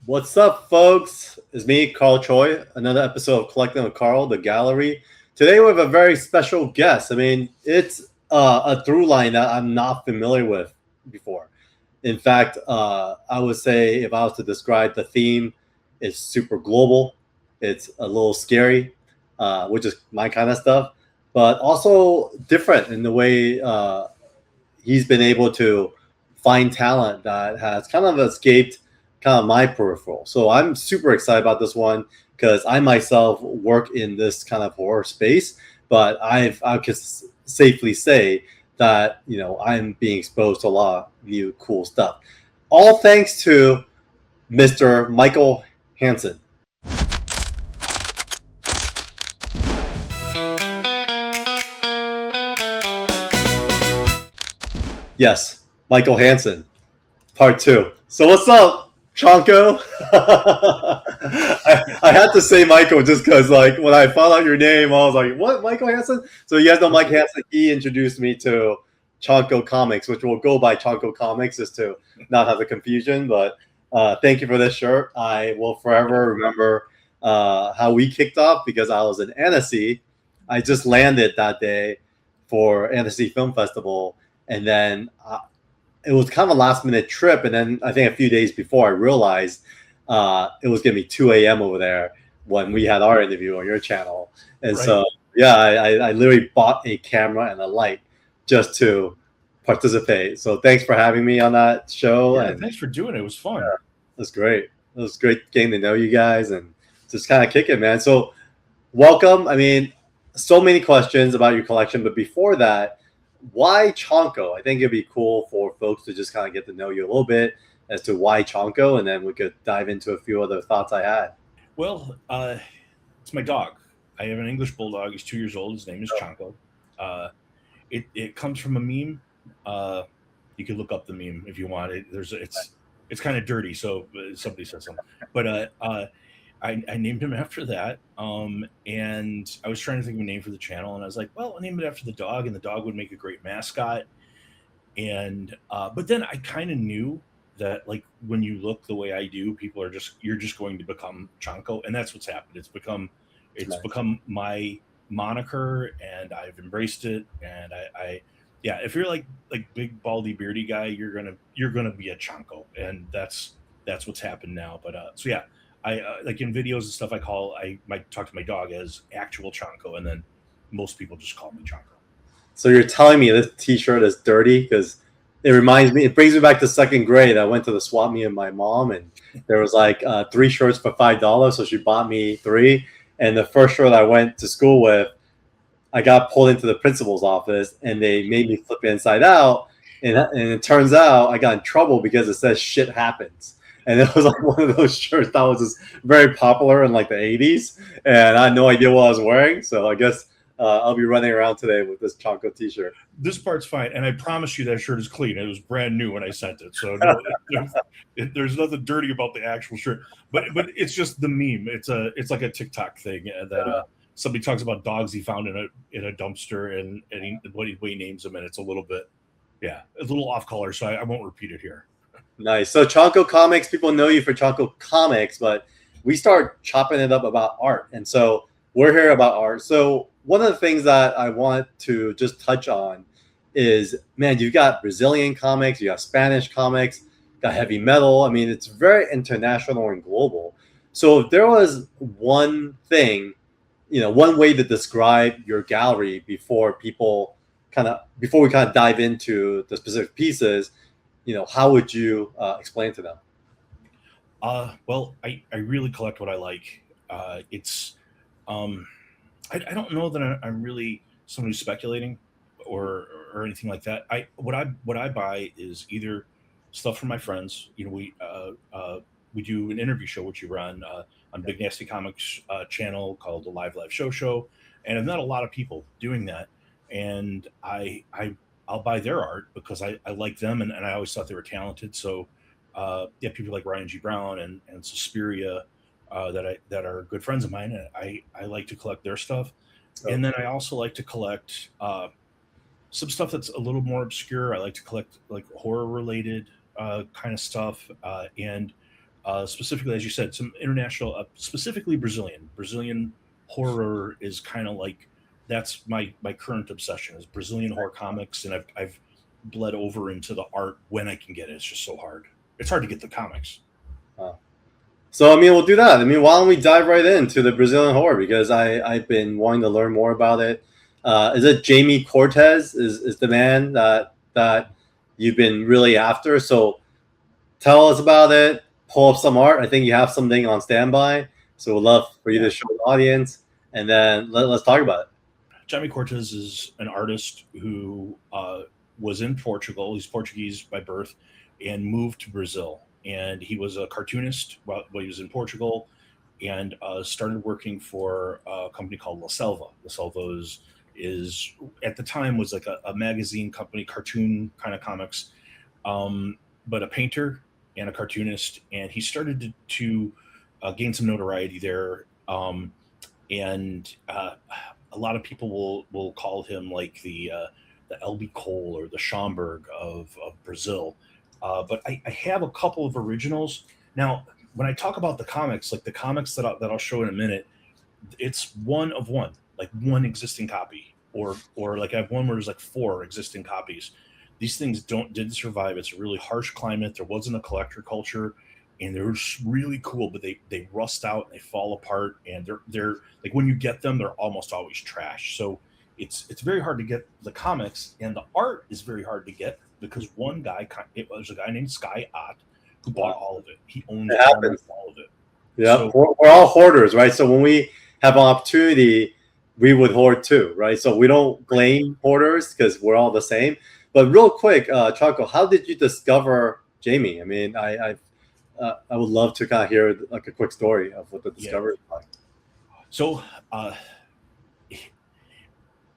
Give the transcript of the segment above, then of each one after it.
What's up, folks? It's me, Carl Choi. Another episode of Collecting with Carl, the gallery. Today we have a very special guest. It's a through line that I'm not familiar with before. In fact, I would say if I was to describe the theme, it's super global. It's a little scary, which is my kind of stuff, but also different in the way he's been able to find talent that has kind of escaped kind of my peripheral. So I'm super excited about this one because I myself work in this kind of horror space, but I can safely say that I'm being exposed to a lot of new cool stuff. All thanks to Mr. Michael Hansen. Yes, Michael Hansen, part two. So what's up, Chonko? I had to say Michael just because, like, when I found out your name, I was like, what, Michael Hansen? So you guys know Mike Hansen. He introduced me to Chonko Comics, which will go by Chonko Comics just to not have the confusion. But thank you for this shirt. I will forever remember how we kicked off because I was in Annecy. I just landed that day for Annecy Film Festival. And then it was kind of a last minute trip. And then I think a few days before I realized it was going to be 2 a.m. over there when we had our interview on your channel. And right. So, yeah, I literally bought a camera and a light just to participate. So thanks for having me on that show. Yeah, and thanks for doing it. It was fun. Yeah, it was great. It was great getting to know you guys and just kind of kick it, man. So welcome. I mean, so many questions about your collection. But before that, why Chonko? I think it'd be cool for folks to just kind of get to know you a little bit as to why Chonko, and then we could dive into a few other thoughts I had. Well, it's my dog. I have an English bulldog. He's 2 years old. His name is Chonko. It comes from a meme. You can look up the meme if you want. It's kind of dirty, so somebody said something. But I named him after that, and I was trying to think of a name for the channel, and I was like, well, I'll name it after the dog, and the dog would make a great mascot. And but then I kind of knew that, like, when you look the way I do, you're just going to become Chonko, and that's what's happened. It's become my moniker, and I've embraced it. And I if you're like big baldy beardy guy, you're gonna be a Chonko, and that's what's happened now. But so yeah. I like in videos and stuff. I might talk to my dog as actual Chonko, and then most people just call me Chonko. So you're telling me this T-shirt is dirty because it brings me back to second grade. I went to the swap meet with my mom, and there was like 3 shirts for $5, so she bought me 3. And the first shirt I went to school with, I got pulled into the principal's office, and they made me flip it inside out, and it turns out I got in trouble because it says "shit happens." And it was like one of those shirts that was just very popular in like the 80s. And I had no idea what I was wearing. So I guess I'll be running around today with this Chonko t-shirt. This part's fine. And I promise you that shirt is clean. It was brand new when I sent it. So there's nothing dirty about the actual shirt. But it's just the meme. It's like a TikTok thing that somebody talks about dogs he found in a dumpster and what he names them. And it's a little off color. So I won't repeat it here. Nice. So Chonko Comics, people know you for Chonko Comics, but we start chopping it up about art. And so we're here about art. So one of the things that I want to just touch on is, man, you've got Brazilian comics, you got Spanish comics, got heavy metal. I mean, it's very international and global. So if there was one thing, one way to describe your gallery before we kind of dive into the specific pieces, how would you explain to them? Well, I really collect what I like. It's I don't know that I'm really someone who's speculating or anything like that. What I buy is either stuff from my friends. We do an interview show which you run on Big Nasty Comics channel called the Live Show, and I've met a lot of people doing that, and I'll buy their art because I like them, and I always thought they were talented. So people like Ryan G. Brown and Susperia that are good friends of mine, and I like to collect their stuff. Okay. And then I also like to collect some stuff that's a little more obscure. I like to collect like horror related kind of stuff, and specifically, as you said, some international, specifically Brazilian horror is kind of like that's my current obsession is Brazilian horror comics, and I've bled over into the art when I can get it. It's just so hard. It's hard to get the comics. So, I mean, we'll do that. I mean, why don't we dive right into the Brazilian horror? Because I've been wanting to learn more about it. Is it Jamie Cortez is the man that you've been really after? So tell us about it. Pull up some art. I think you have something on standby. So we'd love for you to show the audience. And then let's talk about it. Jamie Cortez is an artist who was in Portugal. He's Portuguese by birth and moved to Brazil. And he was a cartoonist while he was in Portugal, and started working for a company called La Selva. La Selva is at the time was like a magazine company, cartoon kind of comics, but a painter and a cartoonist. And he started to gain some notoriety there. And a lot of people will call him like the L.B. Cole or the Schomburg of Brazil. But I have a couple of originals. Now, when I talk about the comics, like the comics that I'll show in a minute, it's one of one, like one existing copy, or like I have one where there's like 4 existing copies. These things didn't survive. It's a really harsh climate. There wasn't a collector culture, and they're really cool, but they rust out and they fall apart, and they're like when you get them, they're almost always trash. So it's very hard to get the comics, and the art is very hard to get. Because it was a guy named Sky Ott who bought all of it. He owned all of it. Yeah, so, we're all hoarders, right? So when we have an opportunity, we would hoard too, right? So we don't blame hoarders because we're all the same. But real quick, Chonko, how did you discover Jamie? I mean, I would love to kind of hear like a quick story of what the discovery was like. So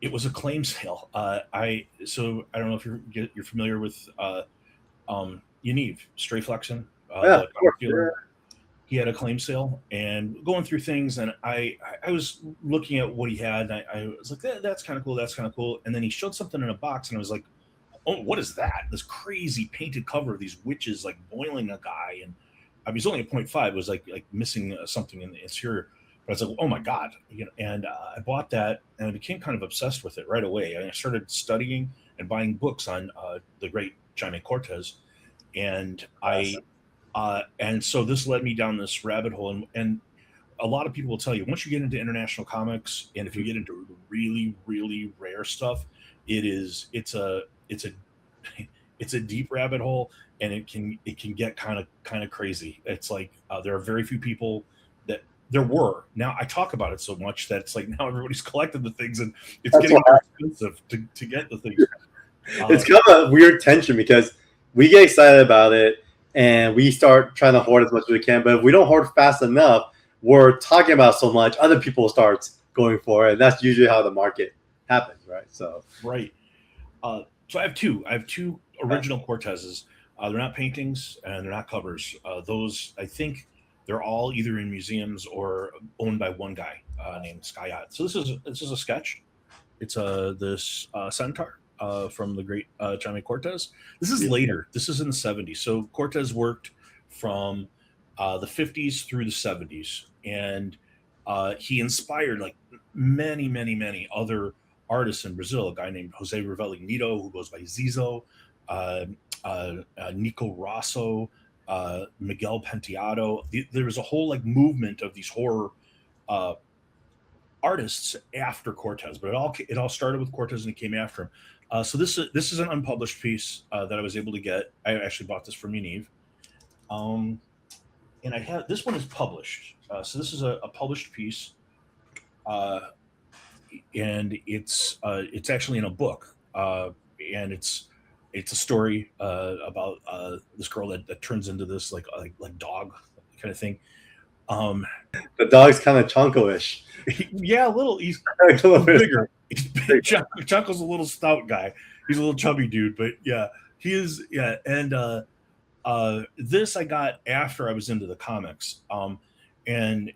it was a claim sale. I don't know if you're familiar with Yaniv Strayflexen. He had a claim sale, and going through things, and I was looking at what he had, and I was like, that's kind of cool. That's kind of cool. And then he showed something in a box, and I was like, oh, what is that? This crazy painted cover of these witches like boiling a guy, and I mean, he's only a 0.5. It was like missing something in the interior. But I was like, oh my God, and I bought that, and I became kind of obsessed with it right away. I started studying and buying books on the great Jamie Cortez, and and so this led me down this rabbit hole. And a lot of people will tell you, once you get into international comics, and if you get into really, really rare stuff, it's a deep rabbit hole, and it can get kind of crazy. It's like there are very few people that. There were. Now I talk about it so much that it's like now everybody's collecting the things, and it's getting more expensive to get the things. It's kind of a weird tension because we get excited about it and we start trying to hoard as much as we can. But if we don't hoard fast enough, we're talking about so much, other people start going for it. And that's usually how the market happens, right? So right. So I have two original Cortezes. They're not paintings and they're not covers. Those I think. They're all either in museums or owned by one guy named Sky Ott. So this is a sketch. It's this centaur from the great Jamie Cortez. This is later. This is in the 70s. So Cortez worked from the 50s through the 70s, and he inspired like many other artists in Brazil. A guy named Jose Ravelli Nito, who goes by Zizo, Nico Rosso. Miguel Penteado. There was a whole like movement of these horror artists after Cortez, but it all started with Cortez and it came after him. So this is an unpublished piece that I was able to get. I actually bought this from Yaniv, and I have this one is published. So this is a published piece, and it's actually in a book, and it's a story about this girl that turns into this like dog kind of thing. The dog's kind of Chonko-ish. Yeah, a little. He's a little bigger. Chonko's a little stout guy. He's a little chubby dude, but yeah, he is. Yeah, and this I got after I was into the comics. And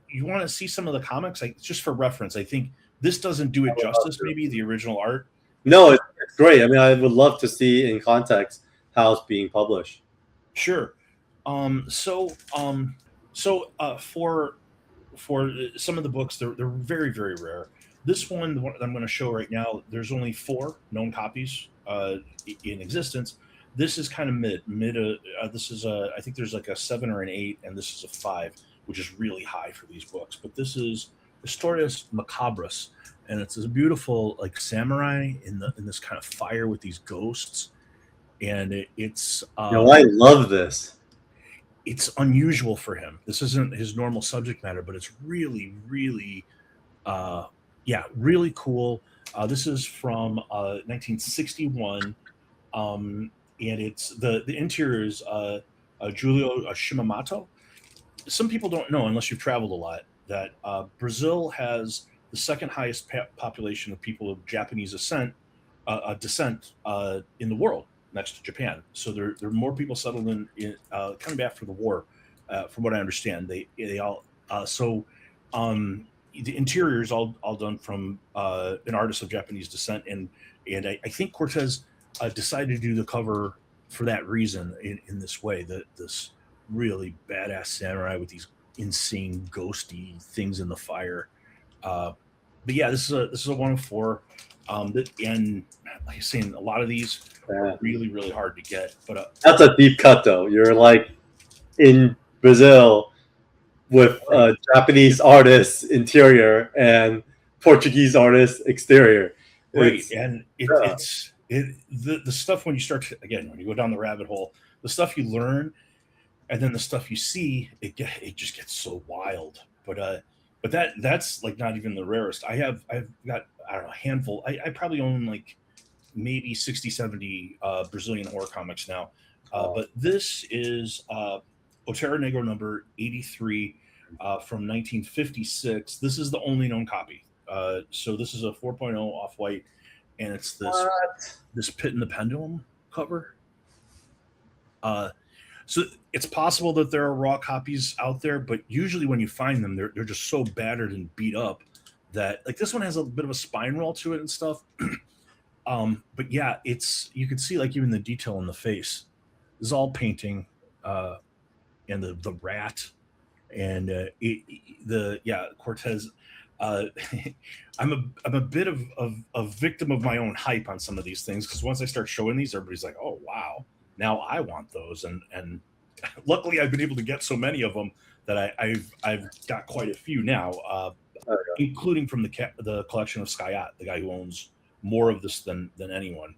you want to see some of the comics, like just for reference. I think this doesn't do it justice. Maybe the original art. No, it's great. I mean, I would love to see in context how it's being published. Sure. Um, so um, for some of the books, they're very very rare. This one, the one that I'm going to show right now, there's only four known copies in existence. This is kind of mid. This is a I think there's like a 7 or an 8, and this is a 5, which is really high for these books. But this is Historias Macabras, and it's this beautiful like samurai in this kind of fire with these ghosts, and I love this. it's unusual for him. This isn't his normal subject matter, but it's really, really, really cool. This is from 1961, and it's the interior is Julio Shimamoto. Some people don't know, unless you've traveled a lot, that Brazil has the second highest population of people of Japanese descent in the world, next to Japan. So there are more people settled in kind of after the war, from what I understand. They all the interior is all done from an artist of Japanese descent, and I think Cortez decided to do the cover for that reason in this way. That this really badass samurai with these insane ghosty things in the fire. But yeah, this is a 1 of 4. And like I was saying, a lot of these are really really hard to get. But That's a deep cut, though. You're like in Brazil with Japanese artists interior and Portuguese artists exterior. Right, and it's the stuff when you start to, again, when you go down the rabbit hole, the stuff you learn, and then the stuff you see, it just gets so wild. But that's like not even the rarest. I've got, I don't know, a handful. I probably own like maybe 60, 70 Brazilian horror comics now. But this is Otero Negro number 83 from 1956. This is the only known copy. So this is a 4.0 off-white, and it's this Pit and the Pendulum cover. So it's possible that there are raw copies out there, but usually when you find them, they're just so battered and beat up that, like, this one has a bit of a spine roll to it and stuff. But yeah, you can see like even the detail in the face. This is all painting, and the rat, and Cortez. I'm a bit of a victim of my own hype on some of these things, because once I start showing these, everybody's like, "Oh wow, now I want those," and luckily I've been able to get so many of them that I've got quite a few now, including from the collection of Scott, the guy who owns more of this than anyone.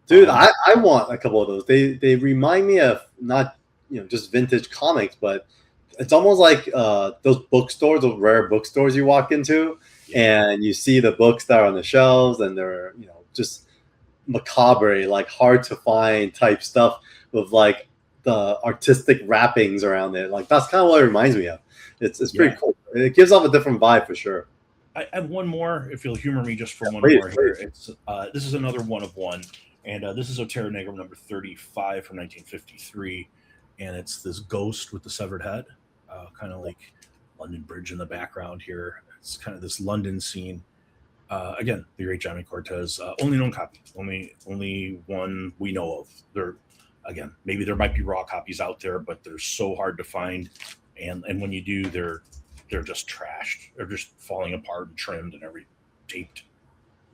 Dude, I want a couple of those. They remind me of not just vintage comics, but it's almost like those bookstores, those rare bookstores you walk into, and you see the books that are on the shelves, and they're just macabre, like hard to find type stuff with like the artistic wrappings around it. Like that's kind of what it reminds me of. It's pretty cool. It gives off a different vibe for sure. I have one more, if you'll humor me just for one more here. It's this is another 1 of 1, and this is Otero Negro number 35 from 1953, and it's this ghost with the severed head, kind of like London Bridge in the background here. It's kind of this London scene. Again, the great Johnny Cortez, only known copy, only one we know of. Again, maybe there might be raw copies out there, but they're so hard to find, and when you do, they're just trashed. They're just falling apart and trimmed and taped.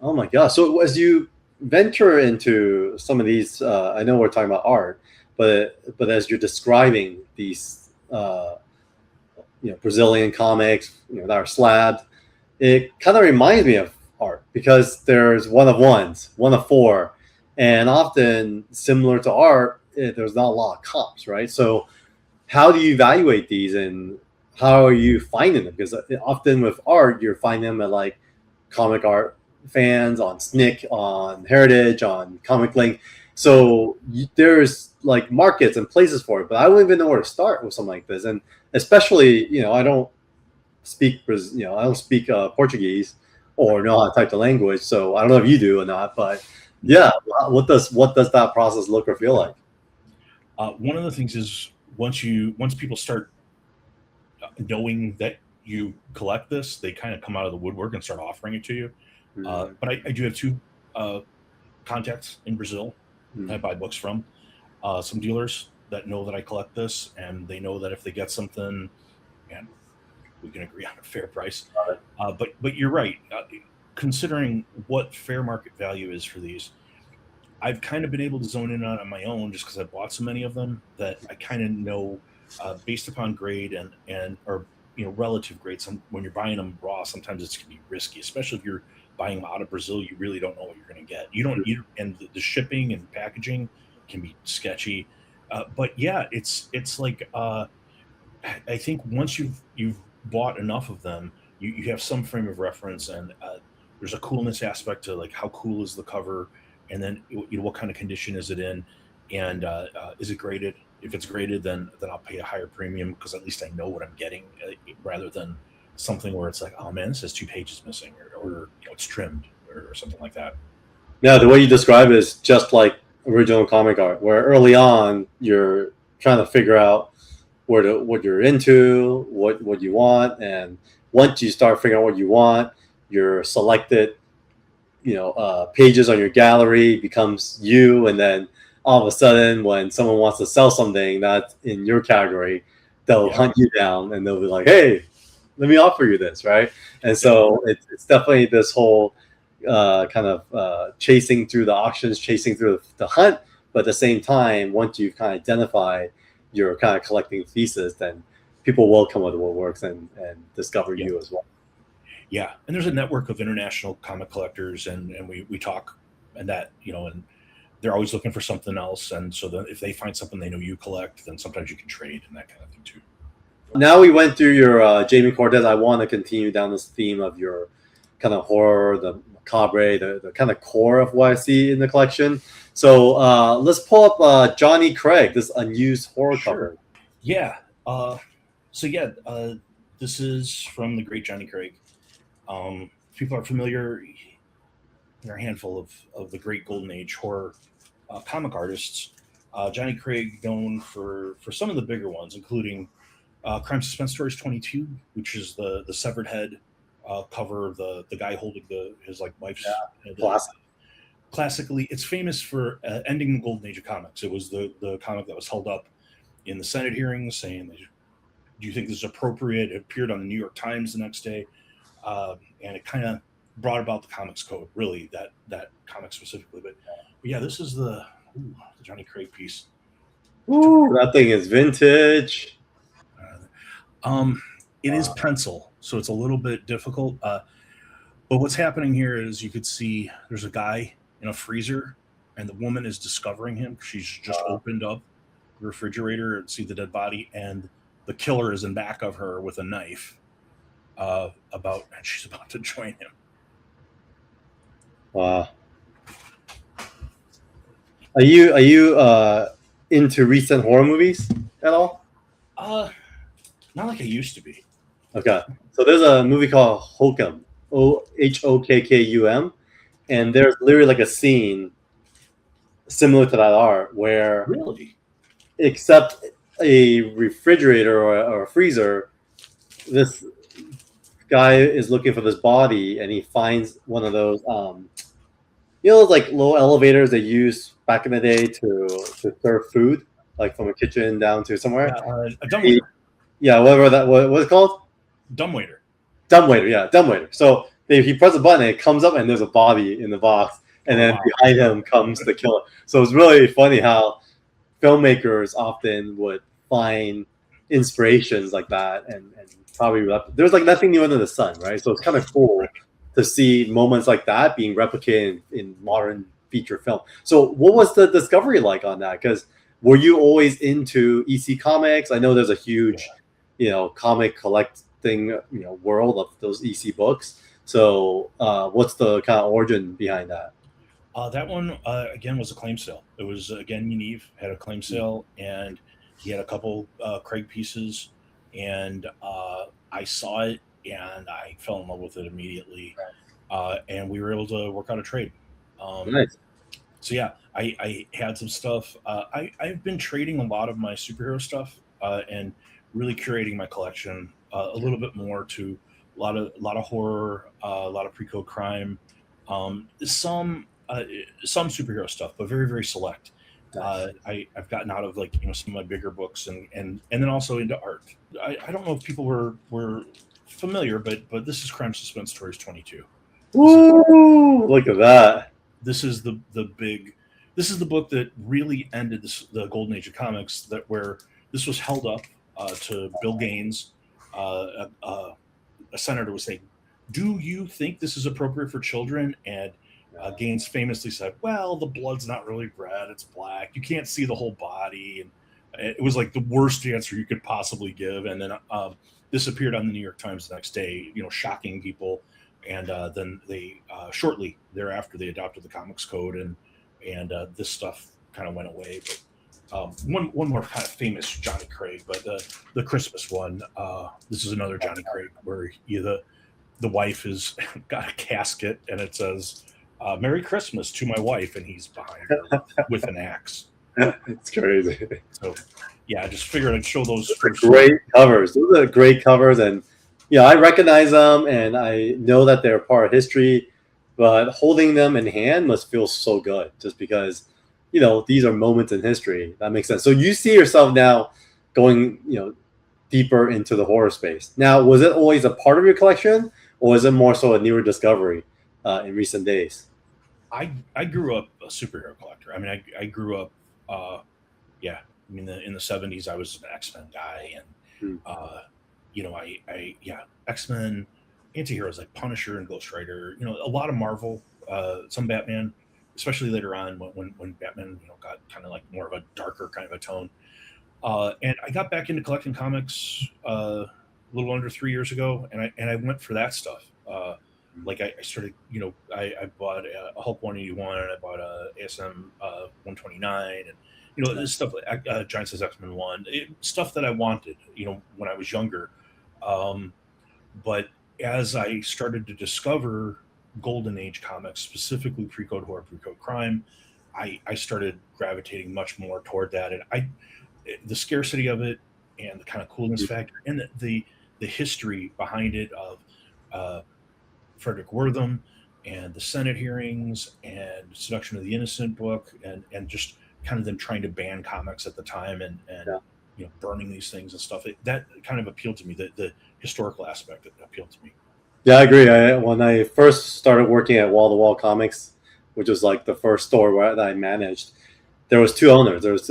Oh my gosh! So as you venture into some of these, I know we're talking about art, but as you're describing these, Brazilian comics, that are slabbed, it kind of reminds me of art, because there's 1 of 1s, 1 of 4, and often similar to art, there's not a lot of comps, right? So how do you evaluate these, and how are you finding them? Because often with art, you're finding them at like Comic Art Fans, on SNCC, on Heritage, on Comic Link. So there's like markets and places for it, but I don't even know where to start with something like this. And especially, I don't speak Portuguese or know how to type the language. So I don't know if you do or not, but yeah, what does that process look or feel like? One of the things is once people start knowing that you collect this, they kind of come out of the woodwork and start offering it to you. But I do have 2 contacts in Brazil I buy books from, some dealers, that know that I collect this, and they know that if they get something, and we can agree on a fair price. But you're right. Considering what fair market value is for these, I've kind of been able to zone in on my own just because I bought so many of them that I kind of know, based upon grade and or relative grade. Some when you're buying them raw, sometimes it's can be risky, especially if you're buying them out of Brazil. You really don't know what you're going to get. And the shipping and packaging can be sketchy. But yeah, it's like I think once you've bought enough of them, you have some frame of reference, and there's a coolness aspect to like how cool is the cover, and then what kind of condition is it in, and is it graded? If it's graded, then I'll pay a higher premium because at least I know what I'm getting, rather than something where it's like, oh man, this has 2 pages missing, or it's trimmed, or something like that. Yeah, the way you describe it is just like original comic art, where early on you're trying to figure out what you're into, what you want, and once you start figuring out what you want, your selected pages on your gallery becomes you, and then all of a sudden, when someone wants to sell something that's in your category, they'll hunt you down and they'll be like, "Hey, let me offer you this," right? And so it's definitely this whole kind of chasing through the auctions, chasing through the hunt. But at the same time, once you've kind of identified your kind of collecting thesis, then people will come out of woodworks and discover you as well. Yeah, and there's a network of international comic collectors, and we talk, and that and they're always looking for something else, and so then if they find something they know you collect, then sometimes you can trade and that kind of thing too. Now we went through your Jamie Cortez. I want to continue down this theme of your kind of horror, the macabre, the kind of core of what I see in the collection. So let's pull up Johnny Craig, this unused horror cover. Yeah. So yeah, this is from the great Johnny Craig. People are familiar. There are a handful of the great Golden Age horror comic artists. Johnny Craig known for some of the bigger ones, including Crime Suspense Stories 22, which is the severed head cover of the guy holding his like wife's classic. Classically, it's famous for ending the Golden Age of comics. It was the comic that was held up in the Senate hearings, saying, "Do you think this is appropriate?" It appeared on the New York Times the next day, and it kind of brought about the comics code, really, that comic specifically. But yeah, this is the Johnny Craig piece. Ooh, that thing is vintage. It is pencil, so it's a little bit difficult. But what's happening here is you could see there's a guy in a freezer, and the woman is discovering him. She's just opened up the refrigerator and see the dead body, and the killer is in back of her with a knife. And she's about to join him. Wow. Are you into recent horror movies at all? Not like I used to be. Okay, so there's a movie called Hokum, Hokkkum, and there's literally like a scene similar to that art where, really, except a refrigerator or a freezer, this guy is looking for this body, and he finds one of those like low elevators they used back in the day to serve food, like from a kitchen down to somewhere. A dumbwaiter. Whatever that what's it called? Dumbwaiter. Dumbwaiter. So he presses a button, and it comes up, and there's a body in the box, and then behind him comes the killer. So it's really funny how filmmakers often would find inspirations like that, and probably there's like nothing new under the sun, right? So it's kind of cool to see moments like that being replicated in modern feature film. So what was the discovery like on that? Because were you always into EC Comics? I know there's a huge, comic collecting, world of those EC books. So what's the kind of origin behind that? That one, again, was a claim sale. It was, again, Yaniv had a claim sale, and he had a couple Craig pieces, and I saw it, and I fell in love with it immediately, and we were able to work out a trade. Nice. So yeah, I had some stuff. I've been trading a lot of my superhero stuff and really curating my collection a little bit more to a lot of horror, a lot of pre-code crime, some superhero stuff, but very, very select. I've gotten out of like some of my bigger books and then also into art. I don't know if people were familiar, but this is Crime Suspense Stories 22. Ooh, look at that. This is the big. This is the book that really ended the golden age of comics. Where this was held up to Bill Gaines, a senator, was saying, "Do you think this is appropriate for children?" And Gaines famously said, "Well, the blood's not really red; it's black. You can't see the whole body." And it was like the worst answer you could possibly give. And then this appeared on the New York Times the next day, shocking people. And then they shortly thereafter they adopted the Comics Code, and this stuff kind of went away. But one more kind of famous Johnny Craig, but the Christmas one. This is another Johnny Craig where the wife has got a casket and it says, "Merry Christmas to my wife," and he's behind her with an axe. It's crazy. So yeah, I just figured I'd show those. Great covers. Those are great covers, and I recognize them, and I know that they're part of history. But holding them in hand must feel so good, just because these are moments in history. That makes sense. So you see yourself now going deeper into the horror space. Now, was it always a part of your collection, or was it more so a newer discovery in recent days? I grew up a superhero collector. I mean, I grew up, in the 70s, I was an X-Men guy, and X-Men, anti-heroes like Punisher and Ghost Rider. A lot of Marvel, some Batman, especially later on when Batman got kind of like more of a darker kind of a tone. And I got back into collecting comics a little under 3 years ago, and I went for that stuff. Like I started, I bought a Hulk 181, and I bought a ASM 129, and this stuff like Giant Size X-Men 1, stuff that I wanted, when I was younger. But as I started to discover Golden Age comics, specifically pre-code horror, pre-code crime, I started gravitating much more toward that, and the scarcity of it, and the kind of coolness factor, and the history behind it of Frederick Wortham and the Senate hearings and Seduction of the Innocent book, and just kind of them trying to ban comics at the time, and burning these things and stuff. That kind of appealed to me. The historical aspect appealed to me. Yeah, I agree. When I first started working at Wall to Wall Comics, which was like the first store that I managed, there was two owners. There was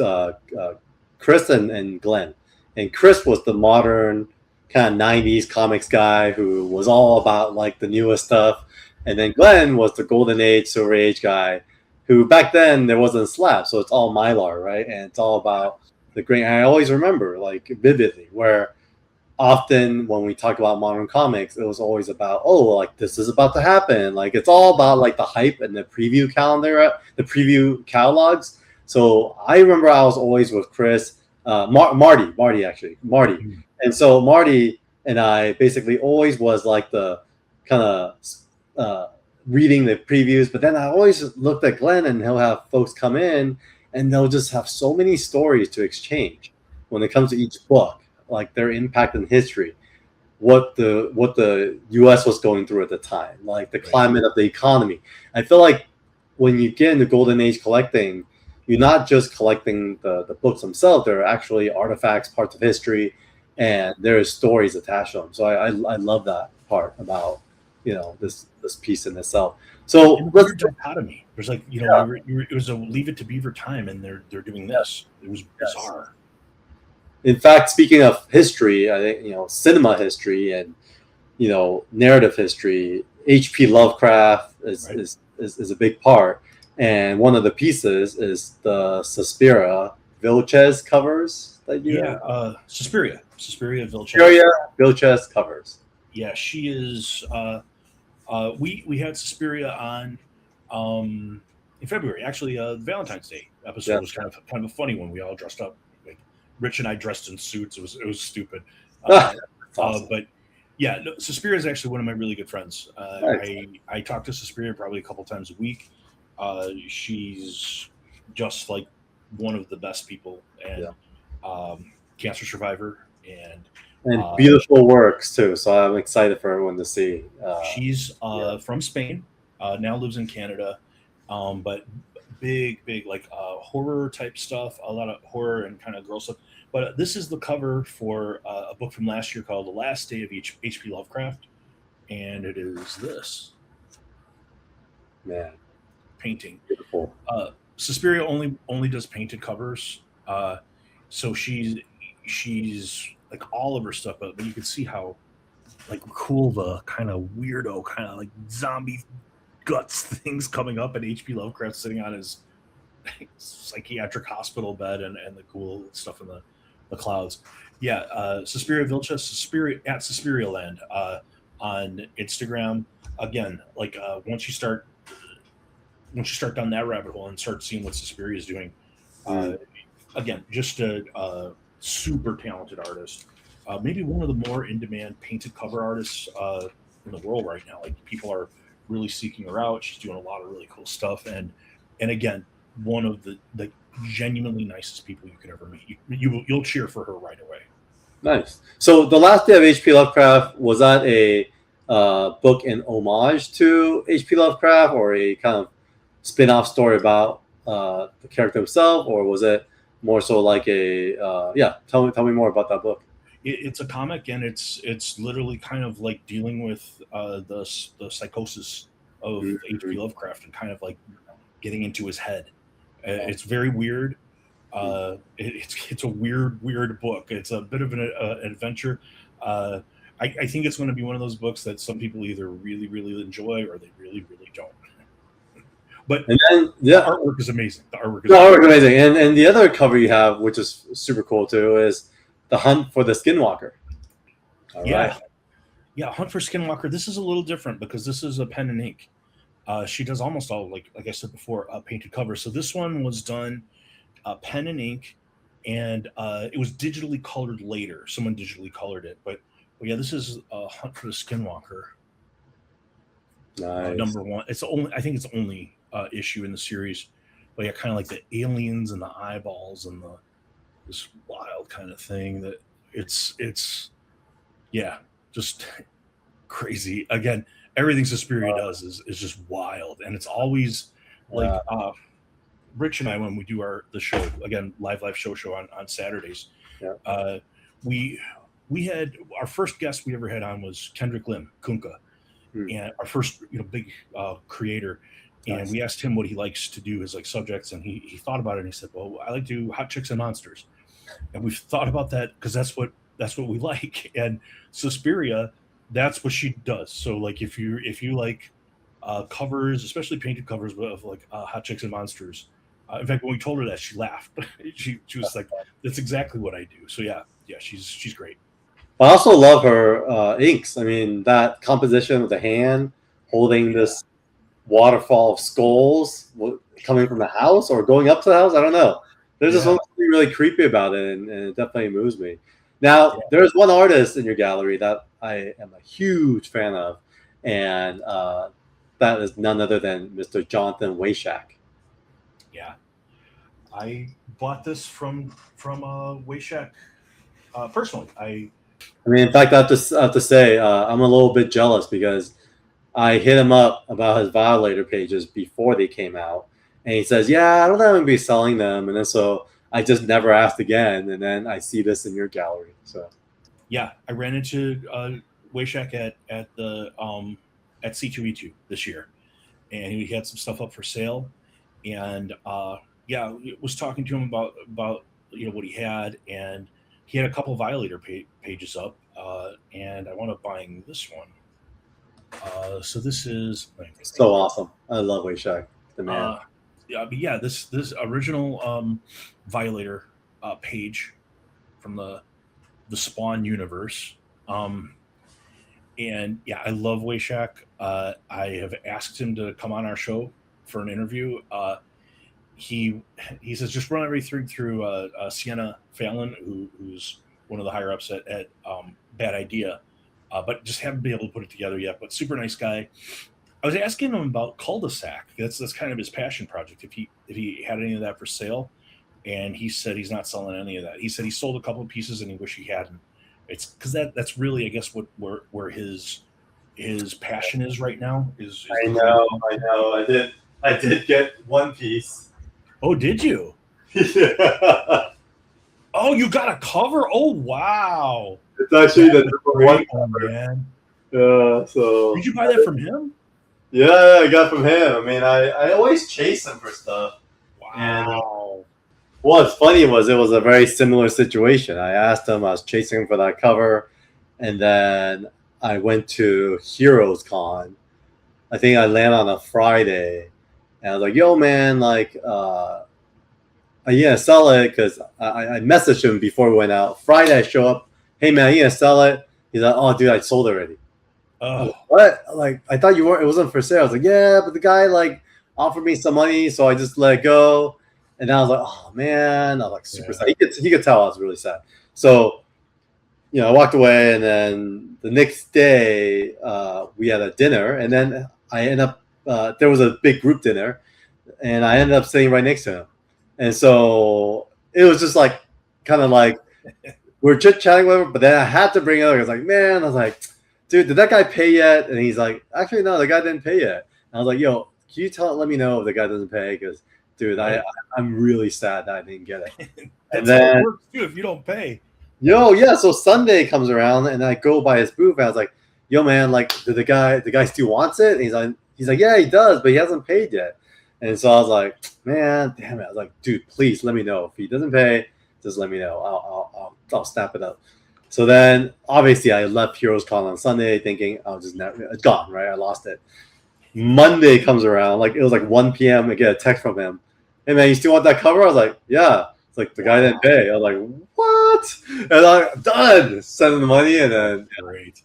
Chris and Glenn. And Chris was the modern kind of 90s comics guy who was all about like the newest stuff. And then Glenn was the Golden Age, Silver Age guy who back then there wasn't slab. So it's all Mylar, right? And it's all about the great. And I always remember like vividly where often when we talk about modern comics, it was always about, like this is about to happen. Like it's all about like the hype and the preview calendar, the preview catalogs. So I remember I was always with Chris, Marty. And so Marty and I basically always was like the kind of reading the previews, but then I always looked at Glenn, and he'll have folks come in and they'll just have so many stories to exchange when it comes to each book, like their impact in history, what the US was going through at the time, like the climate of the economy. I feel like when you get into Golden Age collecting, you're not just collecting the books themselves. They're actually artifacts, parts of history, and there is stories attached to them. So I love that part about this piece in itself. So let's dichotomy. There's like it was a Leave It to Beaver time, and they're doing this. It was bizarre. In fact, speaking of history, I think cinema history and narrative history, H.P. Lovecraft is a big part. And one of the pieces is the Susperia Vilches covers that Susperia Vilches. Susperia Vilches covers. Yeah, she is. We had Susperia on in February. Actually, the Valentine's Day episode was kind of a funny one. We all dressed up. Like Rich and I dressed in suits. It was stupid. Awesome. But yeah, Susperia is actually one of my really good friends. Nice. I talk to Susperia probably a couple times a week. She's just like one of the best people, and cancer survivor, and beautiful works too. So I'm excited for everyone to see. She's from Spain, now lives in Canada, but big like horror type stuff, a lot of horror and kind of girl stuff. But this is the cover for a book from last year called The Last Day of H.P. Lovecraft, and it is this Man, painting. beautiful. Suspiria only does painted covers, so she's like all of her stuff, but you can see how like cool the kind of weirdo kind of like zombie guts things coming up, and H.P. Lovecraft sitting on his psychiatric hospital bed, and the cool stuff in the clouds. Yeah, Suspiria Vilcha, Suspiria at Suspiria Land on Instagram. Again, like once you start down that rabbit hole and start seeing what Suspiria is doing, again, just a super talented artist. Maybe one of the more in-demand painted cover artists in the world right now. Like people are really seeking her out. She's doing a lot of really cool stuff, and again, one of the genuinely nicest people you could ever meet. You'll cheer for her right away. Nice. So The Last Day of H.P. Lovecraft, was that a book in homage to H.P. Lovecraft, or a kind of spin-off story about the character himself, or was it more so like a tell me more about that book? It's a comic, and it's literally kind of like dealing with the psychosis of H.P. Lovecraft and kind of like getting into his head. It's very weird. It's a weird book. It's a bit of an adventure. I think it's going to be one of those books that some people either really enjoy or they really don't. But the artwork is amazing. The artwork is amazing. And the other cover you have, which is super cool too, is The Hunt for the Skinwalker. All right. Yeah, Hunt for Skinwalker. This is a little different because this is a pen and ink. She does almost all, like I said before, painted covers. So this one was done pen and ink, and it was digitally colored later. Someone digitally colored it, but yeah, this is Hunt for the Skinwalker. Nice. Number one. I think it's the only issue in the series. But yeah, kind of like the aliens and the eyeballs and this wild kind of thing. That it's just crazy. Again, everything Suspiria does is just wild, and it's always like Rich and I, when we do the show again, live show on Saturdays. Yeah. We had our first guest we ever had on was Kendrick Lim Kunka, and our first big creator. And nice. We asked him what he likes to do as like subjects, and he thought about it, and he said, "Well, I like to do hot chicks and monsters," and we've thought about that because that's what we like. And Suspiria, that's what she does. So like if you like covers, especially painted covers of like hot chicks and monsters. In fact, when we told her that, she laughed. she was like, "That's exactly what I do." So yeah, she's great. I also love her inks. I mean, that composition of the hand holding this waterfall of skulls coming from the house or going up to the house. I don't know. There's just something really creepy about it, and it definitely moves me. Now, there's one artist in your gallery that I am a huge fan of, and that is none other than Mr. Jonathan Wayshack. Yeah, I bought this from Wayshack personally. I mean, in fact, I have to say I'm a little bit jealous because I hit him up about his Violator pages before they came out, and he says, "Yeah, I don't know if I'm gonna be selling them," and then so I just never asked again, and then I see this in your gallery. So yeah, I ran into Wayshack at the at C2E2 this year, and he had some stuff up for sale, and was talking to him about what he had, and he had a couple Violator pages up, and I wound up buying this one. So this is so awesome. I love Wayshack, the man. This original Violator page from the Spawn universe. And yeah, I love Wayshack. I have asked him to come on our show for an interview. He says just run everything through Sienna Fallon, who's one of the higher ups at Bad Idea, but just haven't been able to put it together yet. But super nice guy. I was asking him about Cul-de-sac. That's kind of his passion project. If he had any of that for sale, and he said he's not selling any of that. He said he sold a couple of pieces and he wished he hadn't. It's because that's really, I guess, where his passion is right now. I know. I did get one piece, Oh, did you? Yeah. Oh, you got a cover? Oh, wow. It's actually the number one Great one, cover. man. Yeah, so Did you buy that from him? yeah, I got from him. I mean, I always chase him for stuff. And Wow. what's funny was it was a very similar situation. I asked him, I was chasing him for that cover, and then I went to Heroes Con. I think I landed on a Friday, and I was like, "Yo, man, like, you gonna sell it?" Because I messaged him before we went out. Friday, I show up. Hey, man, you gonna sell it? He's like, "Oh, dude, I sold it already." Oh, What? Like, I thought you weren't. It wasn't for sale. I was like, yeah, but the guy like offered me some money, so I just let it go. And I was like, oh man, I was like super sad. He could tell I was really sad. So, I walked away, and then the next day we had a dinner, and then I ended up there was a big group dinner, and I ended up sitting right next to him, and so it was just like kind of like we're chit chatting with him, but then I had to bring it up. I was like, man, I was like, dude, did that guy pay yet? And he's like, actually, no, the guy didn't pay yet. And I was like, yo, can you let me know if the guy doesn't pay? Because, dude, I'm really sad that I didn't get it. And then how it works too if you don't pay. Yeah. So Sunday comes around, and I go by his booth, and I was like, yo, man, like, did the guy still wants it? And he's like, yeah, he does, but he hasn't paid yet. And so I was like, man, damn it. I was like, dude, please let me know if he doesn't pay. Just let me know. I'll snap it up. So then, obviously, I left Heroes Con on Sunday thinking I was just it's gone, right? I lost it. Monday comes around, like it was like 1 p.m. I get a text from him. Hey, man, you still want that cover? I was like, yeah. It's like the guy didn't pay. I was like, what? And I'm done. Send him the money, and then Great.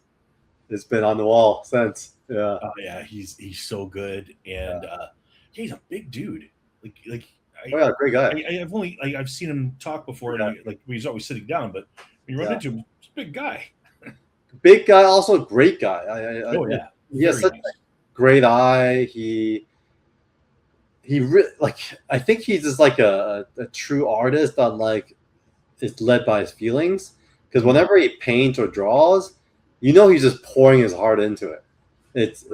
It's been on the wall since. Yeah. Oh yeah, he's so good, and he's a big dude. Like Oh yeah, great guy. I've seen him talk before, and he's always sitting down, but when you run into him, he's a big guy. Big guy, also great guy. He has such a great eye. He I think he's just like a true artist that like is led by his feelings. Because whenever he paints or draws, he's just pouring his heart into it.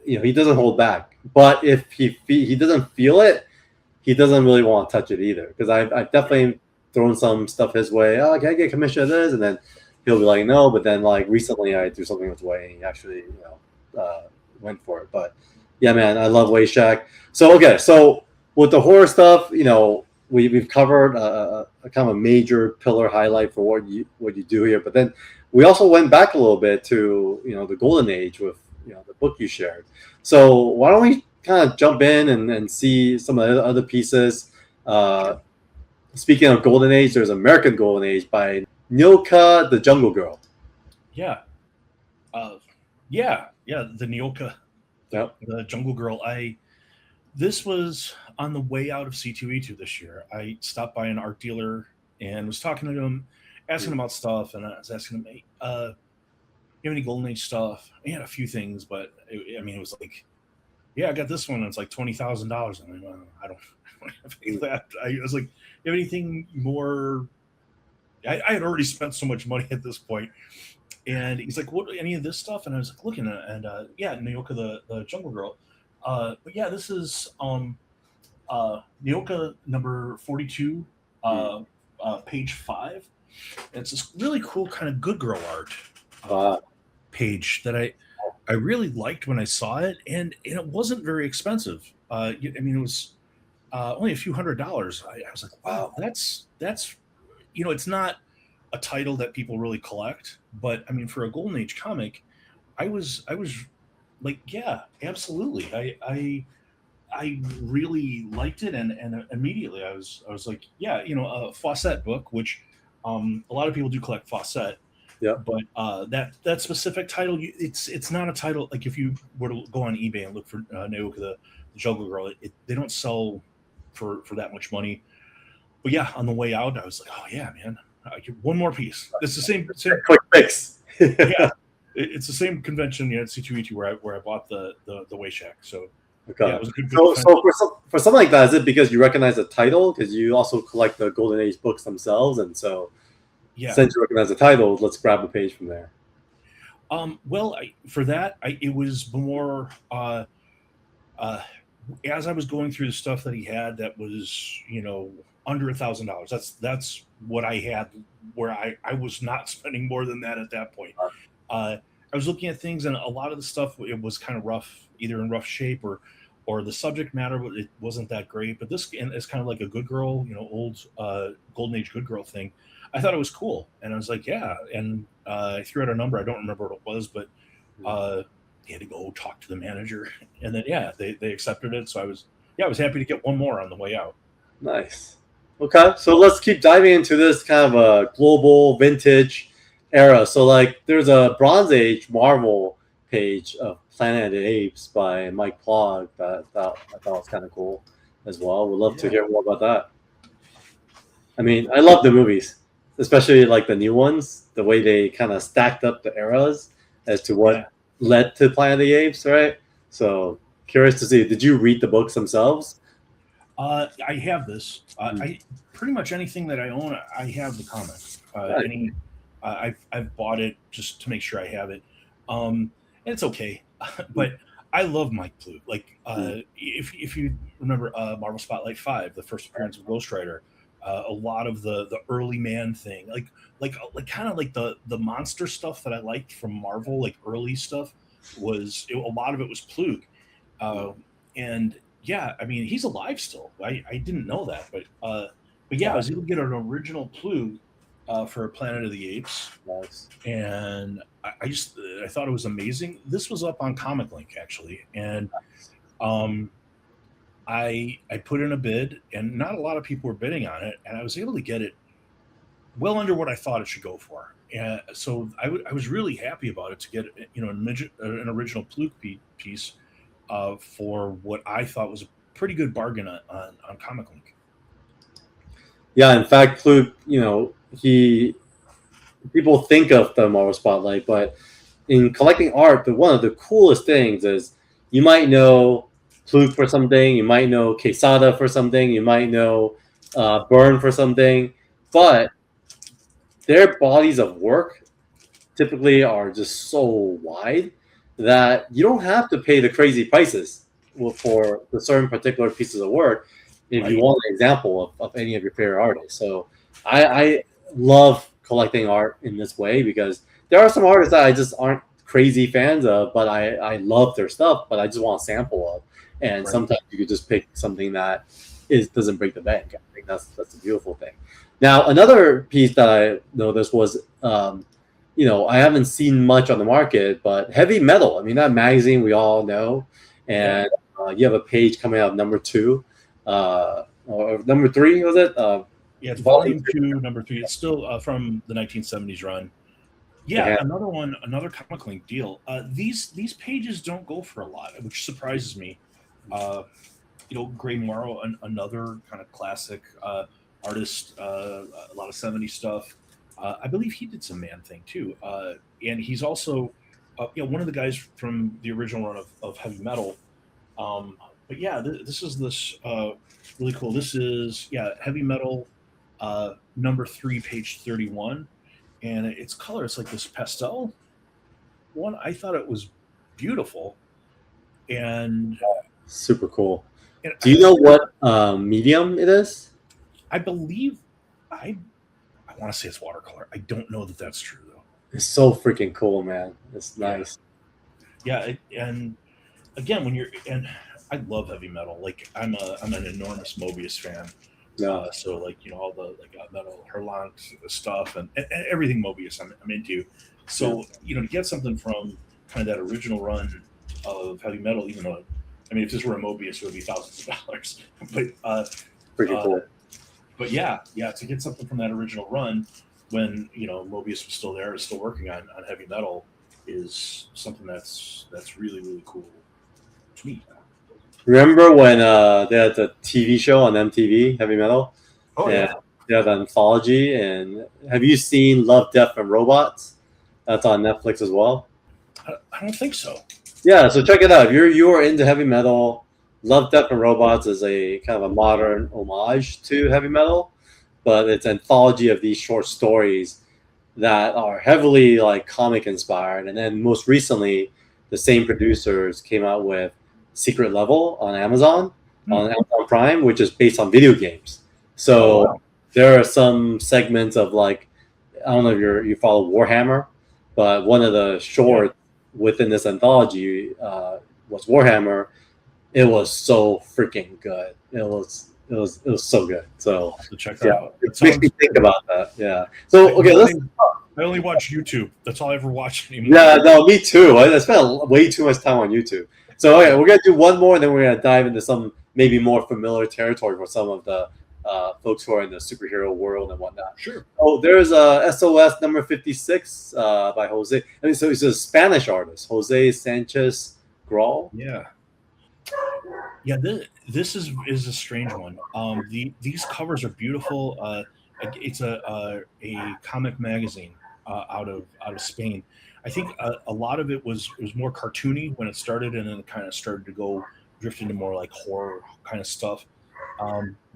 He doesn't hold back. But if he doesn't feel it, he doesn't really want to touch it either. Because I've definitely thrown some stuff his way. Oh, can I get commission of this? And then he'll be like, no. But then like recently I threw something his way, and he actually went for it. But yeah, man, I love Wayshack. So with the horror stuff, we've covered a kind of a major pillar highlight for what you do here. But then we also went back a little bit to the golden age with the book you shared. So why don't we kind of jump in and see some of the other pieces. Speaking of golden age, there's American Golden Age by Nyoka the Jungle Girl. Yeah. The Nyoka. Yep. The Jungle Girl. This was on the way out of C2E2 this year. I stopped by an art dealer and was talking to him, asking him about stuff, and I was asking him, hey, you have any Golden Age stuff? He had a few things, but it was like, yeah, I got this one. And it's like $20,000. I'm like, well, I don't have any of that. I was like, you have anything more? I had already spent so much money at this point. And he's like, what, any of this stuff? And I was like, looking at it, and yeah, Nyoka the Jungle Girl. But yeah, this is Nyoka number 42, page 5. And it's this really cool kind of good girl art page that I really liked when I saw it, and it wasn't very expensive. It was only a few $100s. I was like, wow, that's it's not a title that people really collect, but I mean, for a Golden Age comic, I was like, yeah, absolutely. I really liked it, and immediately I was like, yeah, a Fawcett book, which a lot of people do collect Fawcett. Yeah, but that specific title, it's not a title like if you were to go on eBay and look for Nyoka the Jungle Girl, they don't sell for that much money. But yeah, on the way out, I was like, oh yeah, man, one more piece. It's the same quick fix. Yeah, it's the same convention at C2E2 where I bought the Wayshack. So okay, yeah, it was a good so for something like that, is it because you recognize the title because you also collect the Golden Age books themselves, and so yeah, since you recognize the title, let's grab a page from there. Well, for that, it was more as I was going through the stuff that he had, that was, under $1,000. That's what I had, where I was not spending more than that at that point. I was looking at things, and a lot of the stuff, it was kind of rough, either in rough shape, or the subject matter, it wasn't that great. But this is kind of like a good girl, old golden age good girl thing. I thought it was cool, and I was like, yeah. And I threw out a number. I don't remember what it was, but he had to go talk to the manager, and then they accepted it. So I was happy to get one more on the way out. Nice. Okay, so let's keep diving into this kind of a global vintage era. So like, there's a Bronze Age Marvel page of Planet of the Apes by Mike Ploog that I thought was kind of cool as well. Would love to hear more about that. I mean, I love the movies, especially like the new ones, the way they kind of stacked up the eras as to what led to Planet of the Apes, right? So curious to see, did you read the books themselves? I have this. I pretty much anything that I own, I have the comic. I've bought it just to make sure I have it. And it's okay, but I love Mike Ploog. Like, if you remember Marvel Spotlight 5, the first appearance of Ghost Rider, a lot of the early man thing, like kind of like the monster stuff that I liked from Marvel, like early stuff, a lot of it was Ploog. And yeah, I mean, he's alive still. I didn't know that, but yeah, I was able to get an original Ploog for Planet of the Apes. Nice. And I thought it was amazing. This was up on Comic Link, actually, and I put in a bid, and not a lot of people were bidding on it, and I was able to get it well under what I thought it should go for. And so I was really happy about it, to get an original Ploog piece for what I thought was a pretty good bargain on Comic Link. Yeah, in fact, Ploog, people think of the Marvel Spotlight, but in collecting art, one of the coolest things is you might know Ploog for something, you might know Quesada for something, you might know Byrne for something, but their bodies of work typically are just so wide that you don't have to pay the crazy prices for the certain particular pieces of work if you want an example of any of your favorite artists. So I love collecting art in this way, because there are some artists that I just aren't crazy fans of, but I love their stuff, but I just want a sample of. And sometimes you could just pick something that doesn't break the bank. I think that's a beautiful thing. Now, another piece that I noticed was, I haven't seen much on the market, but Heavy Metal. I mean, that magazine we all know, and you have a page coming out, number 2, or number 3, was it? Yeah, it's volume 2, number 3. It's still from the 1970s run. Yeah, another Comic Link deal. These pages don't go for a lot, which surprises me. Gray Morrow, another kind of classic artist, a lot of 70s stuff. I believe he did some Man-Thing too, and he's also one of the guys from the original run of Heavy Metal. But yeah, this is really cool. This is Heavy Metal number 3, page 31, and it's color. It's like this pastel one. I thought it was beautiful and super cool. Do you know what medium it is? I believe I want to say it's watercolor. I don't know that that's true though. It's so freaking cool, man. It's nice. Yeah, and again, I love Heavy Metal. Like I'm an enormous Mobius fan. Yeah. So all the Metal Hurlant stuff and everything Mobius I'm into. So to get something from kind of that original run of Heavy Metal, even though if this were a Mobius, it would be thousands of dollars. But pretty cool. But yeah, to get something from that original run when Mobius was still there, still working on Heavy Metal, is something that's really, really cool to me. Remember when they had the TV show on MTV, Heavy Metal? Oh yeah. They had an anthology. And have you seen Love, Death, and Robots? That's on Netflix as well. I don't think so. Yeah, so check it out. If you are into heavy metal, Love, Death, and Robots is a kind of a modern homage to heavy metal, but it's an anthology of these short stories that are heavily like comic inspired. And then most recently, the same producers came out with Secret Level on Amazon, Hmm. on Amazon Prime, which is based on video games. So wow. there are some segments of like, I don't know if you follow Warhammer, but one of the shorts within this anthology was Warhammer. It was so freaking good. It was so good. So I'll have to check that yeah, out. it That makes me sounds think good. about that. Yeah. So okay, let's. I only watch YouTube. That's all I ever watch anymore. Yeah, no, me too. I spent way too much time on YouTube. So okay, we're gonna do one more, and then we're gonna dive into some maybe more familiar territory for some of the folks who are in the superhero world and whatnot. Sure. Oh, there's SOS number 56 by Jose. I mean, so he's a Spanish artist, Jose Sanchez Grawl. Yeah. Yeah, this is a strange one. These covers are beautiful. It's a comic magazine out of Spain. I think a lot of it was more cartoony when it started, and then it kind of started to go drift into more like horror kind of stuff.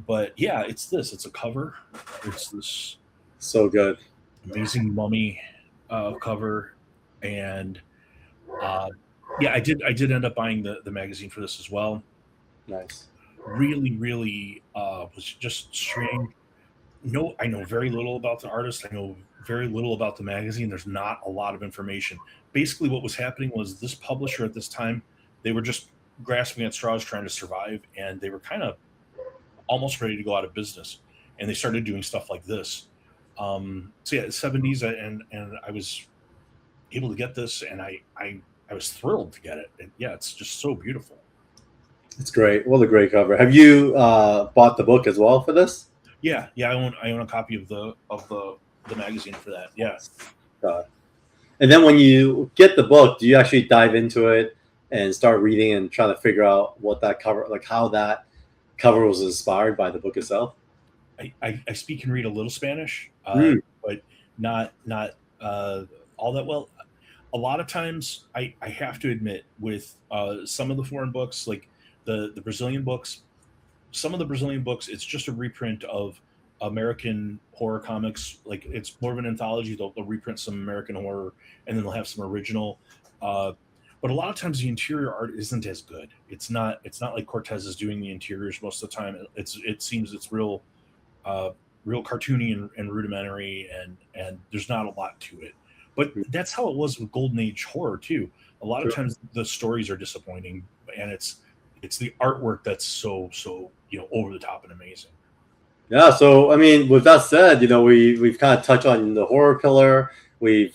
But yeah, it's this. It's a cover. It's this So good. amazing mummy cover, and yeah, I did end up buying the magazine for this as well. Nice. Really was just strange. No, I know very little about the artist. I know very little about the magazine. There's not a lot of information. Basically, what was happening was this publisher at this time, they were just grasping at straws trying to survive, and they were kind of almost ready to go out of business. And they started doing stuff like this. So yeah, 70s, and I was able to get this, and I was thrilled to get it. And yeah, it's just so beautiful. It's great. What a great cover. Have you bought the book as well for this? Yeah, I own a copy of the magazine for that. Yeah. And then when you get the book, do you actually dive into it and start reading and trying to figure out what that cover, like how that cover was inspired by the book itself? I speak and read a little Spanish, but not all that well. A lot of times, I have to admit, with some of the foreign books, like the Brazilian books, some of the Brazilian books, it's just a reprint of American horror comics. Like it's more of an anthology. They'll reprint some American horror, and then they'll have some original. But a lot of times the interior art isn't as good. It's not. It's not like Cortez is doing the interiors most of the time. It seems it's real cartoony and rudimentary, and there's not a lot to it. But that's how it was with Golden Age horror too. A lot of times the stories are disappointing, and it's the artwork that's so over the top and amazing. Yeah. So I mean, with that said, we've kind of touched on the horror pillar. We've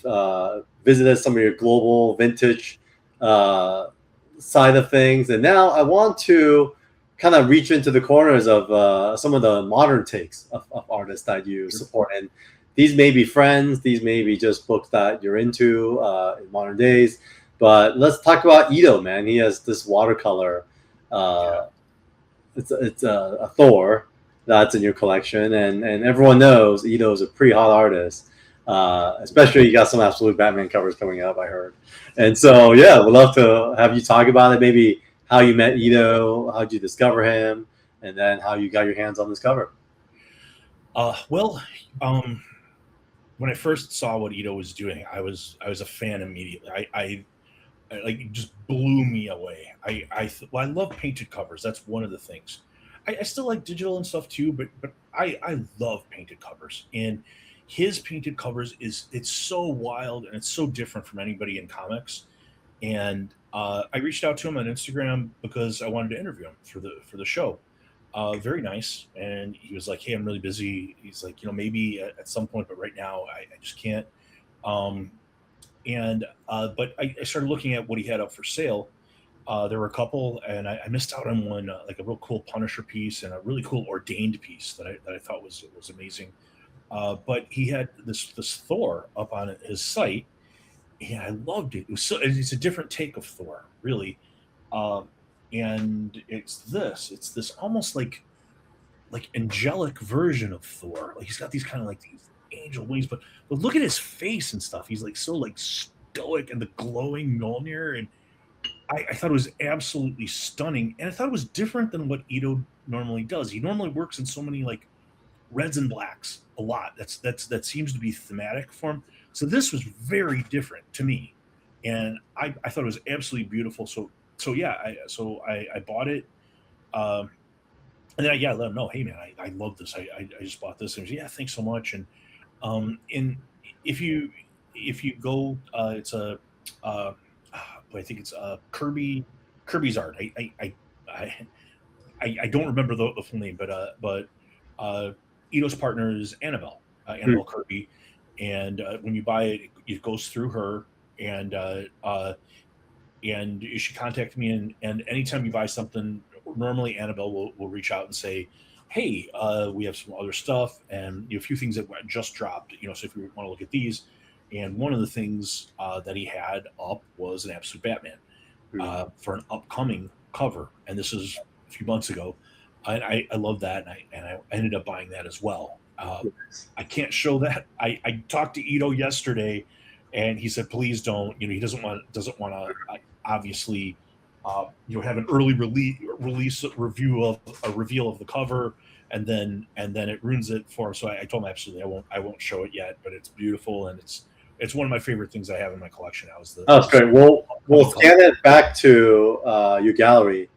visited some of your global vintage side of things, and now I want to kind of reach into the corners of some of the modern takes of artists that you support. And these may be friends, these may be just books that you're into in modern days. But let's talk about Ito, man. He has this watercolor. It's a Thor that's in your collection, and everyone knows Ito is a pretty hot artist. Especially you got some absolute Batman covers coming up, I heard. And so yeah, we'd love to have you talk about it. Maybe how you met Ito, how did you discover him, and then how you got your hands on this cover. Well, when I first saw what Ito was doing, I was a fan immediately. I like it just blew me away. I love painted covers. That's one of the things. I still like digital and stuff too, but I love painted covers. And his painted covers it's so wild and it's so different from anybody in comics. And I reached out to him on Instagram because I wanted to interview him for the show. Very nice, and he was like, "Hey, I'm really busy." He's like, maybe at some point, but right now I just can't. But I started looking at what he had up for sale. There were a couple, and I missed out on one, like a real cool Punisher piece and a really cool Ordained piece that I thought was amazing. But he had this Thor up on his site, and I loved it. It's a different take of Thor, really. And it's this almost like angelic version of Thor. Like he's got these kind of like these angel wings, but look at his face and stuff. He's like so like stoic, and the glowing Mjolnir, and I thought it was absolutely stunning, and I thought it was different than what Ito normally does. He normally works in so many like reds and blacks a lot. That seems to be thematic for him. So this was very different to me, and I thought it was absolutely beautiful. So so yeah, I bought it. Um, and then I let him know, hey man, I love this. I just bought this. And he was, yeah, thanks so much. And in if you go, it's a uh, I think it's Kirby's art. I, I don't remember the full name, but Ito's partner is Annabelle Kirby, and when you buy it, it goes through her, and she contacted me, and anytime you buy something, normally Annabelle will reach out and say, hey, we have some other stuff and a few things that just dropped, so if you want to look at these. And one of the things that he had up was an Absolute Batman for an upcoming cover, and this is a few months ago. I love that, and I ended up buying that as well. I can't show that. I talked to Ito yesterday, and he said, please don't. He doesn't want to obviously have an early release review of a reveal of the cover, and then it ruins it for him. So I told him absolutely I won't show it yet, but it's beautiful, and it's one of my favorite things I have in my collection now. That's great. We'll scan it back to your gallery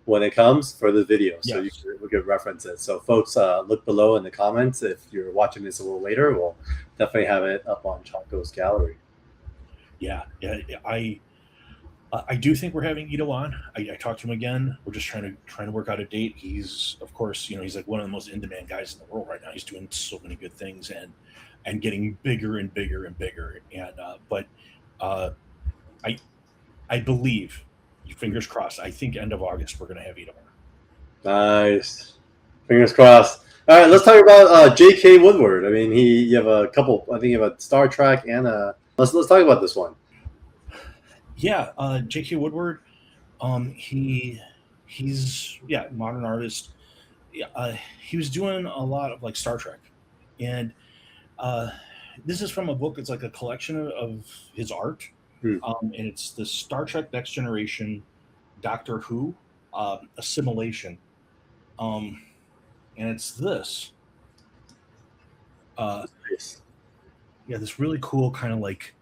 when it comes for the video, so we could reference it. So folks, look below in the comments if you're watching this a little later. We'll definitely have it up on Chonko's gallery. Yeah, I do think we're having Ito on. I talked to him again. We're just trying to work out a date. He's, of course, he's like one of the most in-demand guys in the world right now. He's doing so many good things and getting bigger and bigger and bigger. And but I believe, fingers crossed, I think end of August we're going to have Ito on. Nice. Fingers crossed. All right, let's talk about J.K. Woodward. I mean, you have a couple. I think you have a Star Trek and let's talk about this one. Yeah, J.K. Woodward, he's modern artist. He was doing a lot of like Star Trek, and this is from a book. It's like a collection of his art, and it's the Star Trek Next Generation, Doctor Who, Assimilation, and it's this. This really cool kind of like.